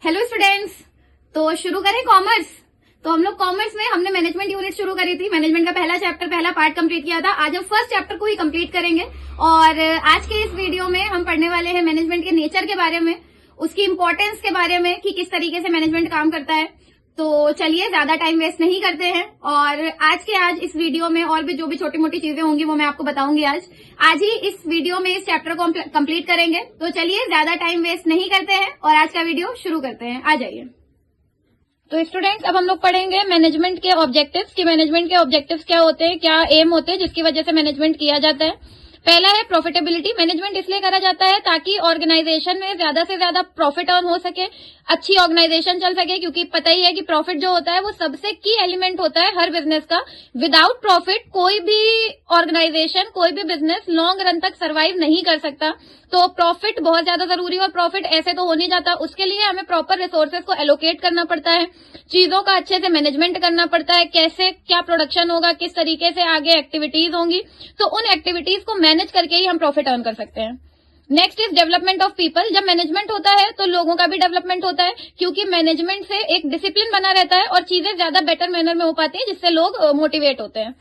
Hello students, तो शुरू करें कॉमर्स। तो हम लोग कॉमर्स में हमने मैनेजमेंट यूनिट शुरू करी थी। मैनेजमेंट का पहला चैप्टर, पहला पार्ट कंप्लीट किया था। आज हम फर्स्ट चैप्टर को ही कंप्लीट करेंगे और आज के इस वीडियो में हम पढ़ने वाले हैं मैनेजमेंट के नेचर के बारे में, उसकी इंपॉर्टेंस के बारे में कि किस तरीके से मैनेजमेंट काम करता है। तो चलिए ज्यादा टाइम वेस्ट नहीं करते हैं और आज इस वीडियो में और भी जो भी छोटी मोटी चीजें होंगी वो मैं आपको बताऊंगी। आज ही इस वीडियो में इस चैप्टर को कंप्लीट करेंगे। तो चलिए ज्यादा टाइम वेस्ट नहीं करते हैं और आज का वीडियो शुरू करते हैं। आ जाइए। तो स्टूडेंट्स, अब हम लोग पढ़ेंगे मैनेजमेंट के ऑब्जेक्टिव्स कि मैनेजमेंट के ऑब्जेक्टिव्स क्या होते हैं, क्या एम होते हैं जिसकी वजह से मैनेजमेंट किया जाता है। पहला है प्रॉफिटेबिलिटी। मैनेजमेंट इसलिए करा जाता है ताकि ऑर्गेनाइजेशन में ज्यादा से ज्यादा प्रॉफिट अर्न हो सके, अच्छी ऑर्गेनाइजेशन चल सके, क्योंकि पता ही है कि प्रॉफिट जो होता है वो सबसे की एलिमेंट होता है हर बिजनेस का। विदाउट प्रॉफिट कोई भी ऑर्गेनाइजेशन, कोई भी बिजनेस लॉन्ग रन तक सर्वाइव नहीं कर सकता। तो प्रॉफिट बहुत ज्यादा जरूरी है और प्रॉफिट ऐसे तो हो नहीं जाता। उसके लिए हमें प्रॉपर रिसोर्सेज को एलोकेट करना पड़ता है, चीजों का अच्छे से मैनेजमेंट करना पड़ता है, कैसे क्या प्रोडक्शन होगा, किस तरीके से आगे एक्टिविटीज होंगी, तो उन एक्टिविटीज को मैनेज करके ही हम प्रॉफिट अर्न कर सकते हैं। Next is development of people. जब मैनेजमेंट होता है तो लोगों का भी डेवलपमेंट होता है, क्योंकि मैनेजमेंट से एक डिसिप्लिन बना रहता है और चीजें ज्यादा बेटर मैनर में हो पाती है, जिससे लोग मोटिवेट होते हैं।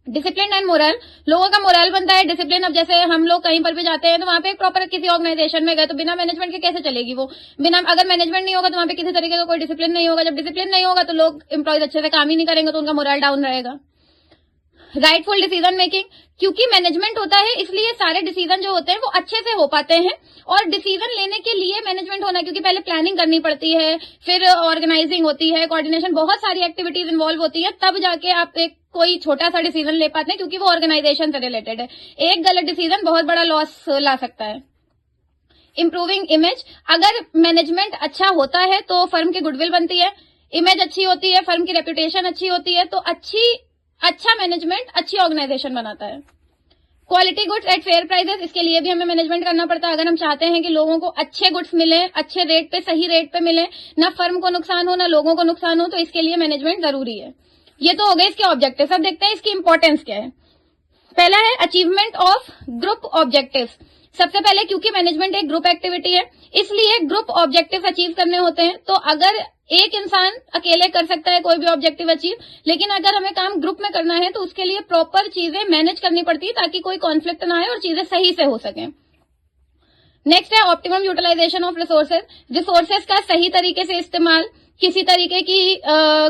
डिसिप्लिन एंड मोरल, लोगों का मोरल बनता है। डिसिप्लिन, अब जैसे हम लोग कहीं पर भी जाते हैं तो वहां पे एक प्रॉपर किसी ऑर्गेनाइजेशन में गए तो बिना मैनेजमेंट के कैसे चलेगी वो। बिना अगर मैनेजमेंट नहीं होगा तो वहां पे किसी तरीके का कोई डिसिप्लिन नहीं होगा। जब डिसिप्लिन नहीं होगा तो लोग एम्प्लॉयज अच्छे से काम ही नहीं करेंगे तो उनका मोरल डाउन रहेगा। राइटफुल डिसीजन मेकिंग, क्योंकि मैनेजमेंट होता है इसलिए सारे डिसीजन जो होते हैं वो अच्छे से हो पाते हैं। और डिसीजन लेने के लिए मैनेजमेंट होना, क्योंकि पहले प्लानिंग करनी पड़ती है, फिर ऑर्गेनाइजिंग होती है, कोऑर्डिनेशन, बहुत सारी एक्टिविटीज इन्वॉल्व होती है, तब जाके आप एक कोई छोटा सा डिसीजन ले पाते हैं, क्योंकि वो ऑर्गेनाइजेशन से रिलेटेड है। एक गलत डिसीजन बहुत बड़ा लॉस ला सकता है। इंप्रूविंग इमेज, अगर मैनेजमेंट अच्छा होता है तो फर्म की गुडविल बनती है, इमेज अच्छी होती है, फर्म की रेपुटेशन अच्छी होती है, तो अच्छा मैनेजमेंट अच्छी ऑर्गेनाइजेशन बनाता है। Quality goods at fair prices, इसके लिए भी हमें मैनेजमेंट करना पड़ता है। अगर हम चाहते हैं कि लोगों को अच्छे गुड्स मिले, अच्छे रेट पे, सही रेट पे मिले, ना फर्म को नुकसान हो ना लोगों को नुकसान हो, तो इसके लिए मैनेजमेंट जरूरी है। ये तो हो गए इसके ऑब्जेक्टिव्स। अब देखते हैं इसकी इंपॉर्टेंस क्या है। पहला है अचीवमेंट ऑफ ग्रुप ऑब्जेक्टिव्स। सबसे पहले, क्योंकि मैनेजमेंट एक ग्रुप एक्टिविटी है इसलिए ग्रुप ऑब्जेक्टिव अचीव करने होते हैं। तो अगर एक इंसान अकेले कर सकता है कोई भी ऑब्जेक्टिव अचीव, लेकिन अगर हमें काम ग्रुप में करना है तो उसके लिए प्रॉपर चीजें मैनेज करनी पड़ती है ताकि कोई कॉन्फ्लिक्ट ना आए और चीजें सही से हो सके। नेक्स्ट है optimum utilisation of resources. Resources का सही तरीके से इस्तेमाल, किसी तरीके की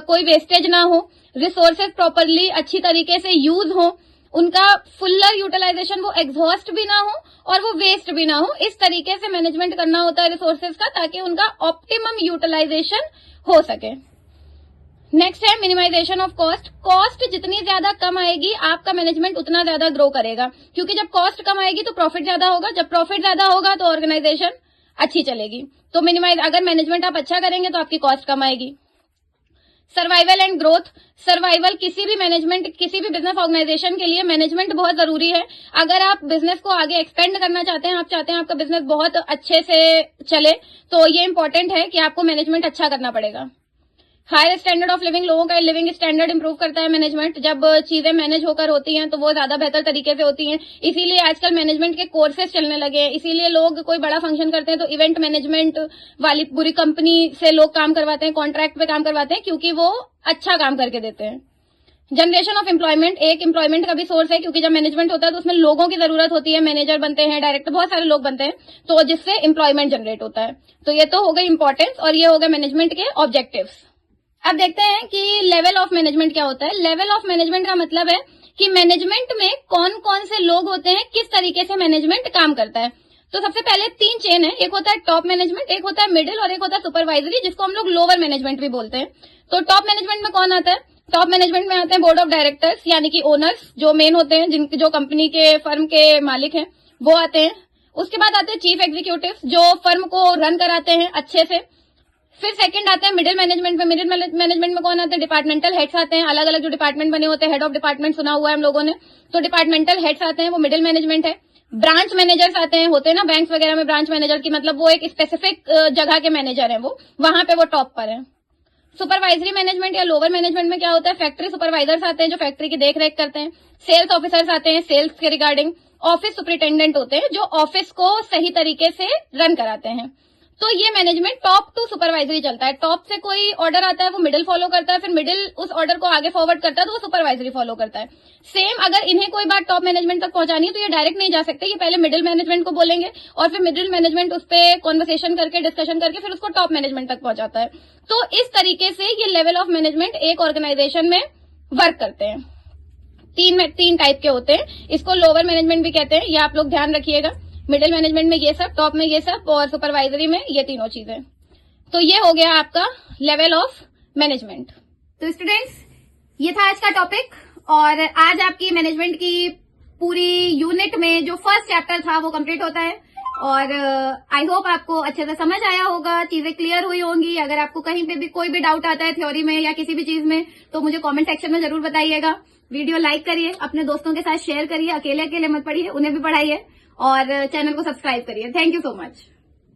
कोई वेस्टेज ना हो, रिसोर्सेज प्रॉपरली अच्छी तरीके से यूज हो, उनका फुल्लर यूटिलाइजेशन, वो एग्जॉस्ट भी ना हो और वो वेस्ट भी ना हो। इस तरीके से मैनेजमेंट करना होता है रिसोर्सेज का, ताकि उनका ऑप्टिमम यूटिलाइजेशन हो सके। नेक्स्ट है मिनिमाइजेशन ऑफ कॉस्ट। कॉस्ट जितनी ज्यादा कम आएगी आपका मैनेजमेंट उतना ज्यादा ग्रो करेगा, क्योंकि जब कॉस्ट कम आएगी तो प्रॉफिट ज्यादा होगा, जब प्रॉफिट ज्यादा होगा तो ऑर्गेनाइजेशन अच्छी चलेगी। तो मिनिमाइज, अगर मैनेजमेंट आप अच्छा करेंगे तो आपकी कॉस्ट कम आएगी। सर्वाइवल एंड ग्रोथ, सर्वाइवल किसी भी मैनेजमेंट, किसी भी बिजनेस ऑर्गेनाइजेशन के लिए मैनेजमेंट बहुत जरूरी है। अगर आप बिजनेस को आगे एक्सपेंड करना चाहते हैं, आप चाहते हैं आपका बिजनेस बहुत अच्छे से चले, तो ये इंपॉर्टेंट है कि आपको मैनेजमेंट अच्छा करना पड़ेगा। हायर स्टैंडर्ड ऑफ लिविंग, लोगों का लिविंग स्टैंडर्ड इंप्रूव करता है मैनेजमेंट। जब चीजें मैनेज होकर होती हैं तो वो ज्यादा बेहतर तरीके से होती हैं। इसीलिए आजकल मैनेजमेंट के कोर्सेज चलने लगे हैं। इसीलिए लोग कोई बड़ा फंक्शन करते हैं तो इवेंट मैनेजमेंट वाली पूरी कंपनी से लोग काम करवाते हैं, कॉन्ट्रैक्ट पे काम करवाते हैं, क्योंकि वो अच्छा काम करके देते हैं। जनरेशन ऑफ एम्प्लॉयमेंट, एक एम्प्लॉयमेंट का भी सोर्स है, क्योंकि जब मैनेजमेंट होता है तो उसमें लोगों की जरूरत होती है, मैनेजर बनते हैं, डायरेक्टर, बहुत सारे लोग बनते हैं, तो जिससे एम्प्लॉयमेंट जनरेट होता है। तो ये तो हो गई इंपॉर्टेंस और ये हो गए मैनेजमेंट के ऑब्जेक्टिव्स। अब देखते हैं कि लेवल ऑफ मैनेजमेंट क्या होता है। लेवल ऑफ मैनेजमेंट का मतलब है कि मैनेजमेंट में कौन कौन से लोग होते हैं, किस तरीके से मैनेजमेंट काम करता है। तो सबसे पहले 3 चेन है, एक होता है टॉप मैनेजमेंट, एक होता है मिडिल और एक होता है सुपरवाइजरी, जिसको हम लोग लोअर मैनेजमेंट भी बोलते हैं। तो टॉप मैनेजमेंट में कौन आता है? टॉप मैनेजमेंट में आते हैं बोर्ड ऑफ डायरेक्टर्स, यानी कि ओनर्स, जो मेन होते हैं, जो कंपनी के, फर्म के मालिक हैं, वो आते हैं। उसके बाद आते हैं चीफ एग्जीक्यूटिव, जो फर्म को रन कराते हैं अच्छे से। फिर सेकंड आते हैं मिडिल मैनेजमेंट में। मिडिल मैनेजमेंट में कौन आते हैं? डिपार्टमेंटल हेड्स आते हैं। अलग अलग जो डिपार्टमेंट बने होते हैं, हेड ऑफ डिपार्टमेंट सुना हुआ है हम लोगों ने, तो डिपार्टमेंटल हेड्स आते हैं, वो मिडिल मैनेजमेंट है। ब्रांच मैनेजर्स आते हैं, होते हैं ना बैंक्स वगैरह में ब्रांच मैनेजर की, मतलब वो एक स्पेसिफिक जगह के मैनेजर हैं, वो वहां पे वो टॉप पर है। सुपरवाइजरी मैनेजमेंट या लोअर मैनेजमेंट में क्या होता है? फैक्ट्री सुपरवाइजर्स आते हैं, जो फैक्ट्री की देख रेख करते हैं। सेल्स ऑफिसर्स आते हैं, सेल्स के रिगार्डिंग। ऑफिस सुपरिटेंडेंट होते हैं, जो ऑफिस को सही तरीके से रन कराते हैं। तो ये मैनेजमेंट टॉप टू सुपरवाइजरी चलता है। टॉप से कोई ऑर्डर आता है वो मिडिल फॉलो करता है, फिर मिडिल उस ऑर्डर को आगे फॉरवर्ड करता है तो वो सुपरवाइजरी फॉलो करता है। सेम अगर इन्हें कोई बात टॉप मैनेजमेंट तक पहुंचानी है तो ये डायरेक्ट नहीं जा सकते, ये पहले मिडिल मैनेजमेंट को बोलेंगे और फिर मिडिल मैनेजमेंट उस पर कॉन्वर्सेशन करके डिस्कशन करके फिर उसको टॉप मैनेजमेंट तक पहुंचाता है। तो इस तरीके से ये लेवल ऑफ मैनेजमेंट एक ऑर्गेनाइजेशन में वर्क करते हैं। तीन टाइप के होते हैं, इसको लोअर मैनेजमेंट भी कहते हैं, ये आप लोग ध्यान रखिएगा। मिडिल मैनेजमेंट में ये सब, टॉप में ये सब और सुपरवाइजरी में ये तीनों चीजें। तो ये हो गया आपका लेवल ऑफ मैनेजमेंट। तो स्टूडेंट्स, ये था आज का टॉपिक और आज आपकी मैनेजमेंट की पूरी यूनिट में जो फर्स्ट चैप्टर था वो कंप्लीट होता है और आई होप आपको अच्छे से समझ आया होगा, चीजें क्लियर हुई होंगी। अगर आपको कहीं पे भी कोई भी डाउट आता है थ्योरी में या किसी भी चीज में तो मुझे कमेंट सेक्शन में जरूर बताइएगा। वीडियो लाइक करिए, अपने दोस्तों के साथ शेयर करिए, अकेले अकेले मत पढ़िए, उन्हें भी पढ़ाइए और चैनल को सब्सक्राइब करिए। Thank you so much.